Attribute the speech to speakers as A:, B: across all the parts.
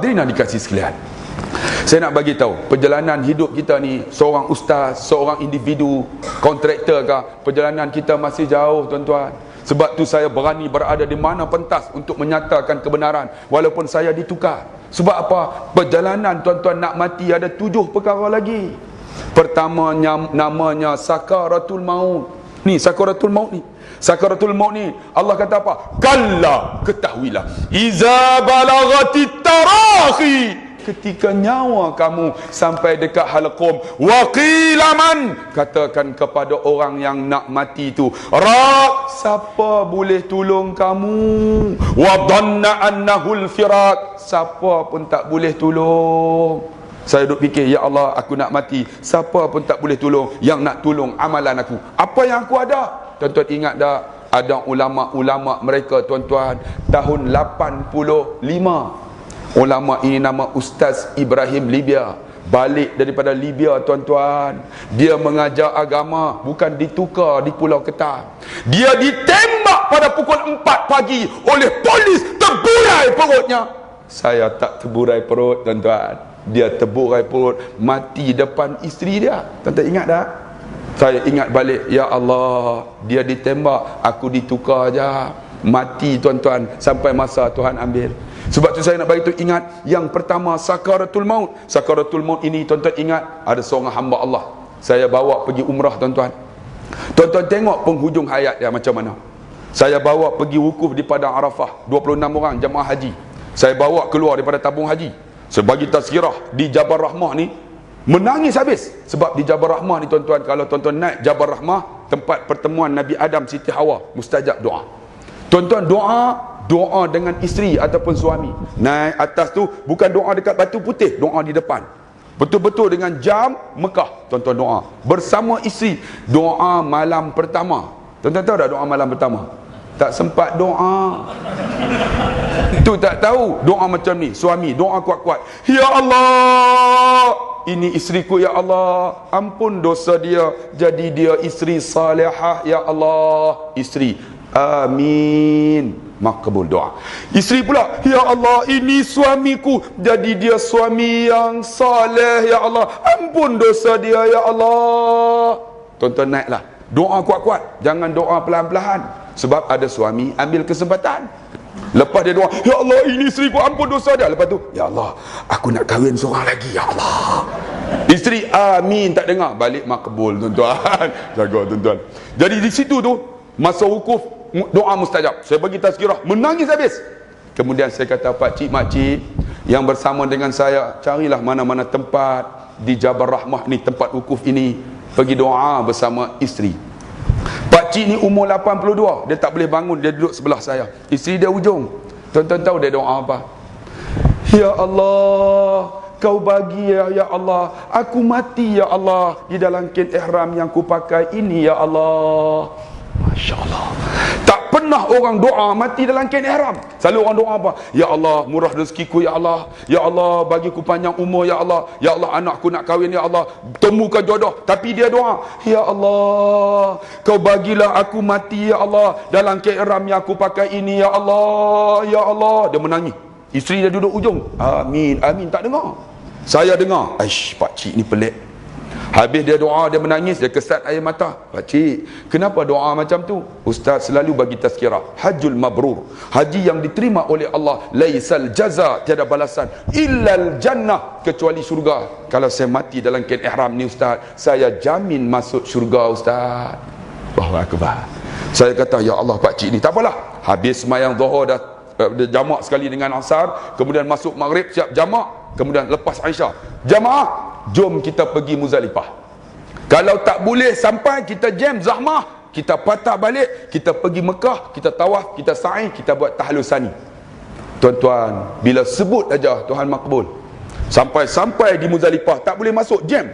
A: Hadirin yang dikasihi sekalian, saya nak bagi tahu, perjalanan hidup kita ni, seorang ustaz, seorang individu, kontraktor ke, perjalanan kita masih jauh tuan-tuan. Sebab tu saya berani berada di mana pentas untuk menyatakan kebenaran walaupun saya ditukar. Sebab apa? Perjalanan tuan-tuan nak mati ada 7 perkara lagi. Pertamanya namanya sakaratul maut. Ni sakaratul maut ni. Sakaratul maut ni Allah kata apa? Kalla, ketahuilah, iza balagatit tarahi, ketika nyawa kamu sampai dekat halqum, waqilaman, katakan kepada orang yang nak mati tu, siapa boleh tolong kamu, wa dhanna annahul firak, siapa pun tak boleh tolong. Saya duk fikir, ya Allah, aku nak mati, siapa pun tak boleh tolong. Yang nak tolong amalan aku, apa yang aku ada. Tuan-tuan ingat tak, ada ulama-ulama mereka tuan-tuan, tahun 85, ulama ini nama Ustaz Ibrahim Libya, balik daripada Libya tuan-tuan. Dia mengajar agama, bukan ditukar di Pulau Ketam. Dia ditembak pada pukul 4 pagi oleh polis, terburai perutnya. Saya tak terburai perut tuan-tuan, dia terburai perut, mati depan isteri dia. Tuan-tuan ingat tak? Saya ingat balik, ya Allah, dia ditembak, aku ditukar aja, mati tuan-tuan, sampai masa Tuhan ambil. Sebab tu saya nak bagi tu, ingat yang pertama sakaratul maut. Sakaratul maut ini tuan-tuan ingat, ada seorang hamba Allah saya bawa pergi umrah tuan-tuan. Tuan-tuan tengok penghujung hayat dia macam mana. Saya bawa pergi wukuf di Padang Arafah, 26 orang jemaah haji. Saya bawa keluar daripada tabung haji, saya bagi tazkirah di Jabal Rahmah ni, menangis habis. Sebab di Jabal Rahmah ni tuan-tuan, kalau tuan-tuan naik Jabal Rahmah, tempat pertemuan Nabi Adam Siti Hawa, mustajab doa. Tuan-tuan doa dengan isteri ataupun suami. Naik atas tu bukan doa dekat batu putih, doa di depan. Betul-betul dengan jam Mekah, tuan-tuan doa bersama isteri. Doa malam pertama. Tuan-tuan tahu tak doa malam pertama? Tak sempat doa. Tu tak tahu doa macam ni. Suami doa kuat-kuat, ya Allah, ini isteriku, ya Allah, ampun dosa dia, jadi dia isteri salihah, ya Allah. Isteri, amin, makbul doa. Isteri pula, ya Allah, ini suamiku, jadi dia suami yang saleh, ya Allah, ampun dosa dia, ya Allah. Tuan-tuan naiklah, doa kuat-kuat, jangan doa pelan-pelan. Sebab ada suami ambil kesempatan. Lepas dia doa, ya Allah, ini isteriku, ampun dosa dia. Lepas tu, ya Allah, aku nak kahwin seorang lagi, ya Allah. Isteri amin, tak dengar, balik makbul tuan-tuan. Jaga tuan-tuan. Jadi di situ tu, masa wukuf, doa mustajab. Saya bagi tazkirah, menangis habis. Kemudian saya kata, pak cik, mak cik yang bersama dengan saya, carilah mana-mana tempat di Jabal Rahmah ni, tempat wukuf ini, pergi doa bersama isteri. Pak cik ni umur 82, dia tak boleh bangun, dia duduk sebelah saya. Isteri dia ujung. Tuan-tuan tahu dia doa apa? Ya Allah, kau bagi ya Allah, aku mati ya Allah di dalam kain ihram yang ku pakai ini ya Allah. Masya Allah. Tak pernah orang doa mati dalam kain ihram. Selalu orang doa apa? Ya Allah, murah rezekiku ya Allah, ya Allah, bagiku panjang umur ya Allah, ya Allah, anakku nak kahwin ya Allah, temukan jodoh. Tapi dia doa, ya Allah, kau bagilah aku mati ya Allah dalam kain ihram yang aku pakai ini ya Allah, ya Allah. Dia menangis. Isteri dia duduk ujung, amin, amin, tak dengar. Saya dengar. Aish, pak cik ni pelik. Habis dia doa, dia menangis, dia kesat air mata. Pak cik, kenapa doa macam tu? Ustaz selalu bagi tazkirah, hajjul mabrur, haji yang diterima oleh Allah, laisal jaza, tiada balasan, illal jannah, kecuali syurga. Kalau saya mati dalam kain ihram ni ustaz, saya jamin masuk syurga ustaz. Allahu akbar. Saya kata, ya Allah pak cik ni, tak apalah. Habis sembahyang zuhur dah jamak sekali dengan asar, kemudian masuk maghrib siap jamak, kemudian lepas Aisyah, jamaah, jom kita pergi Muzdalifah. Kalau tak boleh sampai, kita jam zahmah, kita patah balik, kita pergi Mekah, kita tawaf, kita sa'i, kita buat tahlus sani. Tuan-tuan, bila sebut aja Tuhan makbul. Sampai di Muzdalifah tak boleh masuk, jam.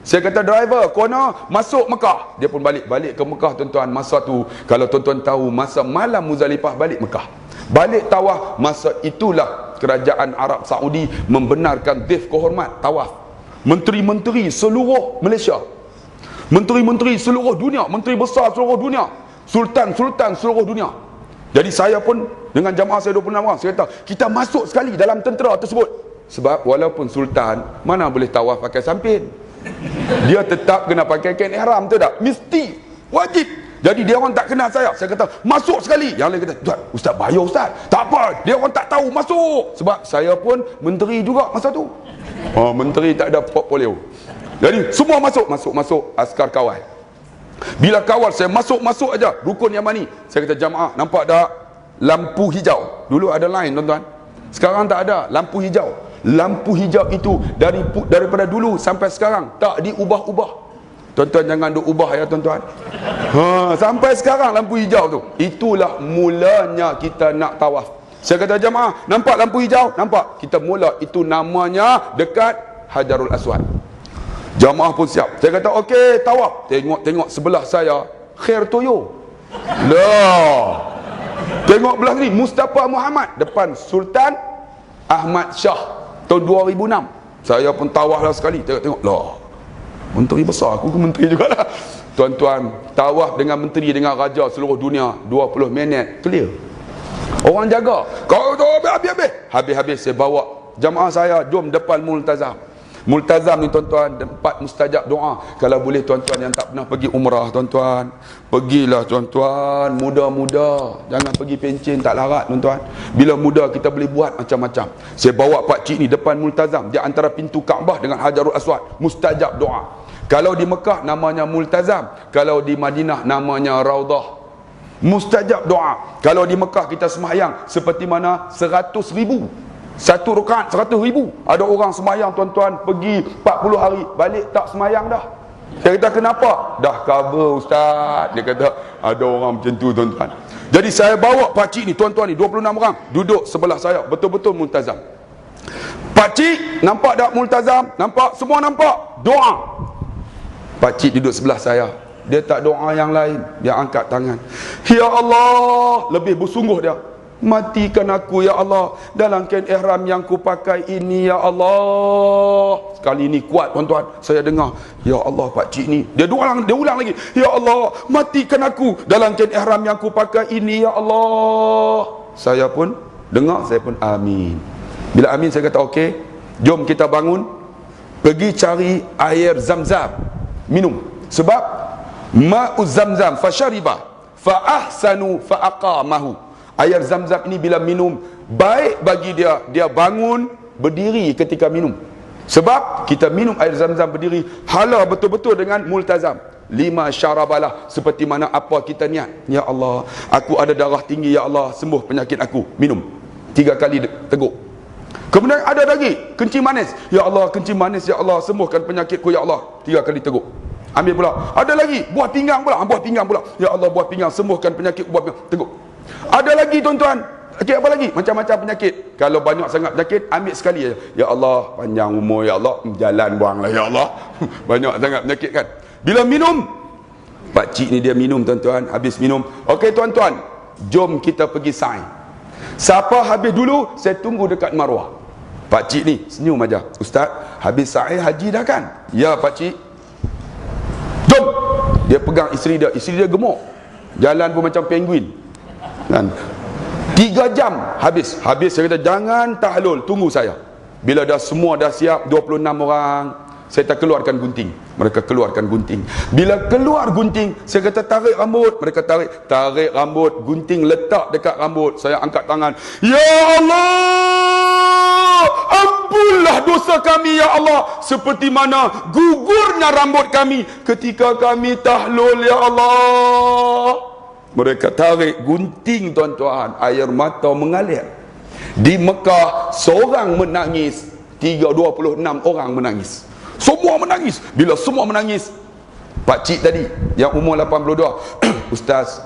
A: Saya kata driver, kona masuk Mekah. Dia pun balik ke Mekah tuan-tuan. Masa tu, kalau tuan-tuan tahu, masa malam Muzdalifah balik Mekah, balik tawaf. Masa itulah kerajaan Arab Saudi membenarkan dhif kehormat tawaf. Menteri-menteri seluruh Malaysia, menteri-menteri seluruh dunia, menteri besar seluruh dunia, sultan-sultan seluruh dunia, Jadi saya pun dengan jamaah saya 26 orang, saya kata kita masuk sekali dalam tentera tersebut. Sebab walaupun sultan, mana boleh tawaf pakai sampin, dia tetap kena pakai kain ihram, tu tak? Mesti, wajib. Jadi dia orang tak kenal saya kata masuk sekali. Yang lain kata, "Tuan, ustaz bayar ustaz." Tak apa, dia orang tak tahu, masuk. Sebab saya pun menteri juga masa tu. Menteri tak ada portfolio. Jadi semua masuk askar kawal. Bila kawal saya masuk aja rukun Yamani, saya kata jamaah, nampak tak lampu hijau? Dulu ada line tuan-tuan, sekarang tak ada lampu hijau. Lampu hijau itu daripada dulu sampai sekarang tak diubah-ubah. Tuan-tuan jangan duk ubah ya tuan-tuan. Sampai sekarang lampu hijau tu. Itulah mulanya kita nak tawaf. Saya kata jamaah, nampak lampu hijau? Nampak. Kita mula, itu namanya dekat Hajarul Aswad. Jamaah pun siap. Saya kata okey, tawaf. Tengok sebelah saya Khair Toyo. Lah. Tengok belah ni Mustafa Muhammad depan Sultan Ahmad Shah tahun 2006. Saya pun tawaf lah sekali. Tengok lah. Menteri besar, aku ke menteri jugalah. Tuan-tuan, tawaf dengan menteri, dengan raja seluruh dunia 20 minit clear. Orang jaga. Kau tu habis saya bawa jamaah saya, jom depan Multazam. Multazam ni tuan-tuan, tempat mustajab doa. Kalau boleh tuan-tuan yang tak pernah pergi umrah, tuan-tuan, pergilah tuan-tuan, muda-muda. Jangan pergi pencen, tak larat tuan-tuan. Bila muda kita boleh buat macam-macam. Saya bawa pak cik ni depan Multazam, dia antara pintu Kaabah dengan Hajarul Aswad, mustajab doa. Kalau di Mekah namanya Multazam, kalau di Madinah namanya Raudah. Mustajab doa. Kalau di Mekah kita sembahyang seperti mana 100,000. Satu rakaat 100,000. Ada orang sembahyang tuan-tuan pergi 40 hari, balik tak sembahyang dah. Saya kata kenapa? Dah cover ustaz. Dia kata ada orang macam tu tuan-tuan. Jadi saya bawa pakcik ni, tuan-tuan ni 26 orang duduk sebelah saya, betul-betul Multazam. Pakcik nampak tak Multazam? Nampak? Semua nampak? Doa. Pakcik duduk sebelah saya. Dia tak doa yang lain, dia angkat tangan. Ya Allah, lebih bersungguh dia. Matikan aku ya Allah dalam kain ihram yang ku pakai ini ya Allah. Sekali ni kuat tuan-tuan, saya dengar ya Allah pakcik ni. Dia ulang lagi. Ya Allah, matikan aku dalam kain ihram yang ku pakai ini ya Allah. Saya pun dengar, saya pun amin. Bila amin saya kata okey, jom kita bangun, pergi cari air Zam-Zam, minum. Sebab ma'u Zam-Zam fasyariba fa ahsanu fa aqamahu. Air Zam-Zam ini bila minum baik bagi dia, dia bangun berdiri ketika minum. Sebab kita minum air Zam-Zam berdiri, hala betul-betul dengan Multazam. 5 syarabalah, seperti mana apa kita niat. Ya Allah, aku ada darah tinggi ya Allah, sembuh penyakit aku. Minum 3 kali teguk. Kemudian ada lagi kencing manis. Ya Allah, kencing manis ya Allah, sembuhkan penyakitku ya Allah. 3 kali teguk. Ambil pula. Ada lagi buah pinggang pula. Buah pinggang pula. Ya Allah, buah pinggang, sembuhkan penyakit buah pinggang. Teguk. Ada lagi tuan-tuan. Penyakit apa lagi? Macam-macam penyakit. Kalau banyak sangat penyakit, ambil sekali aja. Ya Allah, panjang umur ya Allah, jalan buanglah ya Allah. Banyak sangat penyakit kan. Bila minum, pakcik ni dia minum tuan-tuan, habis minum. Okey tuan-tuan, jom kita pergi sa'i. Siapa habis dulu, saya tunggu dekat Marwah. Pakcik ni senyum aja. Ustaz, habis sa'i haji dah kan? Ya pakcik. Jom. Dia pegang isteri dia gemuk. Jalan pun macam penguin. Kan? 3 jam habis saya kata jangan tahlul, tunggu saya. Bila dah semua dah siap 26 orang, saya tak keluarkan gunting. Mereka keluarkan gunting. Bila keluar gunting, saya kata tarik rambut. Mereka tarik rambut, gunting letak dekat rambut. Saya angkat tangan. Ya Allah, ampunlah dosa kami ya Allah, seperti mana gugurnya rambut kami ketika kami tahlul ya Allah. Mereka tarik gunting tuan-tuan, air mata mengalir. Di Mekah seorang menangis, 26 orang menangis. Semua menangis. Bila semua menangis, pakcik tadi yang umur 82, Ustaz,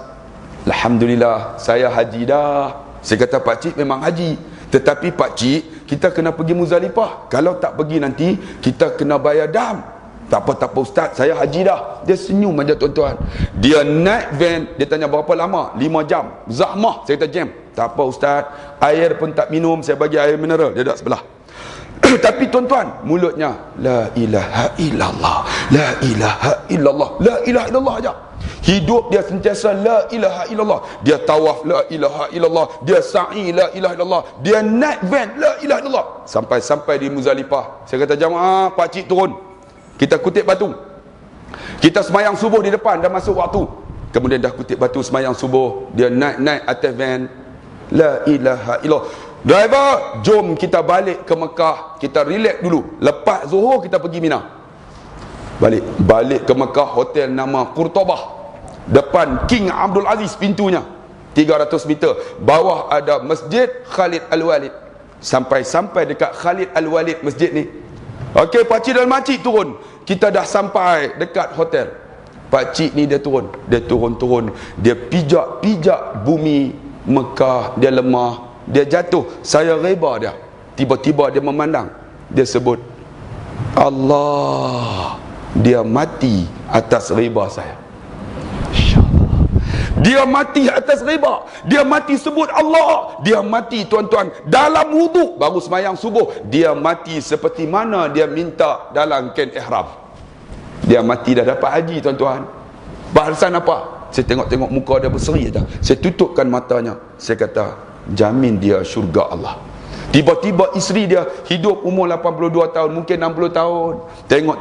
A: alhamdulillah saya haji dah. Saya kata pakcik memang haji, tetapi pakcik kita kena pergi Muzdalifah. Kalau tak pergi nanti kita kena bayar dam. Tak apa Ustaz, saya haji dah. Dia senyum aja tuan-tuan. Dia naik van, dia tanya berapa lama? 5 jam. Zahmah, saya kata jam. Tak apa Ustaz, air pun tak minum, saya bagi air mineral. Dia duduk sebelah. Tapi tuan-tuan, mulutnya la ilaha illallah, la ilaha illallah, la ilaha illallah aja. Hidup dia sentiasa la ilaha illallah. Dia tawaf la ilaha illallah, dia sa'i la ilaha illallah, dia naik van la ilaha illallah. Sampai di Muzdalifah, saya kata jamaah, pak cik turun, kita kutip batu. Kita semayang subuh di depan, dah masuk waktu. Kemudian dah kutip batu semayang subuh, dia naik atas van la ilaha illallah. Driver, jom kita balik ke Mekah, kita relax dulu. Lepas Zuhur kita pergi Mina. Balik ke Mekah, hotel nama Qurtobah. Depan King Abdul Aziz pintunya. 300 meter. Bawah ada Masjid Khalid Al-Walid. Sampai dekat Khalid Al-Walid masjid ni. Okey, pakcik dan makcik turun. Kita dah sampai dekat hotel. Pakcik ni dia turun. Dia pijak bumi Mekah, dia lemah. Dia jatuh, saya reba dia. Tiba-tiba dia memandang, dia sebut Allah. Dia mati atas riba saya. InsyaAllah. Dia mati atas riba. Dia mati sebut Allah. Dia mati tuan-tuan dalam wuduk baru semayang subuh. Dia mati seperti mana dia minta dalam kain ihram. Dia mati dah dapat haji tuan-tuan. Balasan apa? Saya tengok muka dia berseri aja. Saya tutupkan matanya. Saya kata, jamin dia syurga Allah. Tiba-tiba isteri dia hidup umur 82 tahun, mungkin 60 tahun.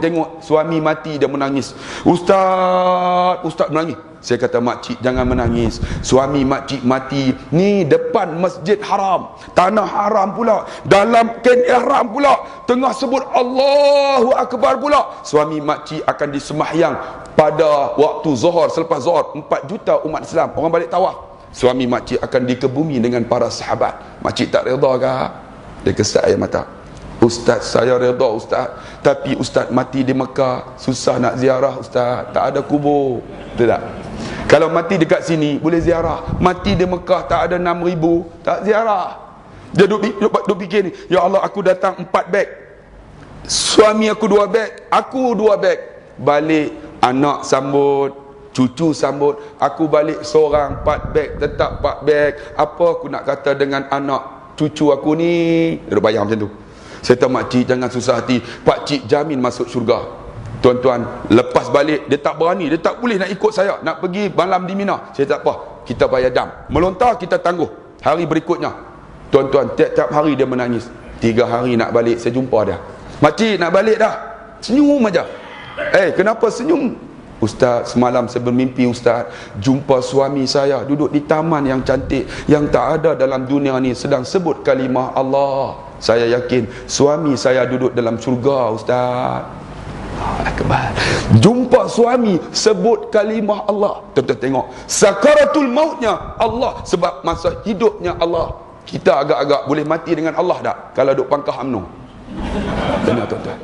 A: Tengok suami mati, dia menangis. Ustaz menangis. Saya kata, makcik jangan menangis. Suami makcik mati ni depan Masjid Haram, tanah haram pula, dalam kain ihram pula, tengah sebut Allahu Akbar pula. Suami makcik akan disemahyang pada waktu Zuhur, selepas Zuhur. 4 juta umat Islam, orang balik tawaf. Suami makcik akan dikebumi dengan para sahabat. Makcik tak reda ke? Dia kesat air mata. Ustaz, saya reda ustaz, tapi ustaz mati di Mekah, susah nak ziarah ustaz, tak ada kubur. Betul tak? Kalau mati dekat sini boleh ziarah. Mati di Mekah tak ada 6,000, tak ziarah. Dia duk fikir ni, ya Allah, aku datang 4 beg, suami aku 2 beg, aku 2 beg. Balik, anak sambut, cucu sambut, aku balik seorang 4 beg, tetap 4 beg. Apa aku nak kata dengan anak cucu aku ni? Dia bayang macam tu. Saya kata, makcik jangan susah hati, pakcik jamin masuk syurga. Tuan-tuan, lepas balik dia tak berani, dia tak boleh nak ikut saya, nak pergi malam di Mina. Saya tak apa, kita bayar dam, melontar kita tangguh. Hari berikutnya, tuan-tuan, tiap-tiap hari dia menangis. 3 hari nak balik, saya jumpa dia. Makcik nak balik dah, senyum aja. Kenapa senyum? Ustaz, semalam saya bermimpi ustaz, jumpa suami saya duduk di taman yang cantik, yang tak ada dalam dunia ni, sedang sebut kalimah Allah. Saya yakin suami saya duduk dalam syurga ustaz. Akbar. Jumpa suami sebut kalimah Allah. Tuan-tuan tengok, sakaratul mautnya Allah, sebab masa hidupnya Allah. Kita agak-agak boleh mati dengan Allah tak kalau duduk pangkah UMNO? Tengok tuan-tuan.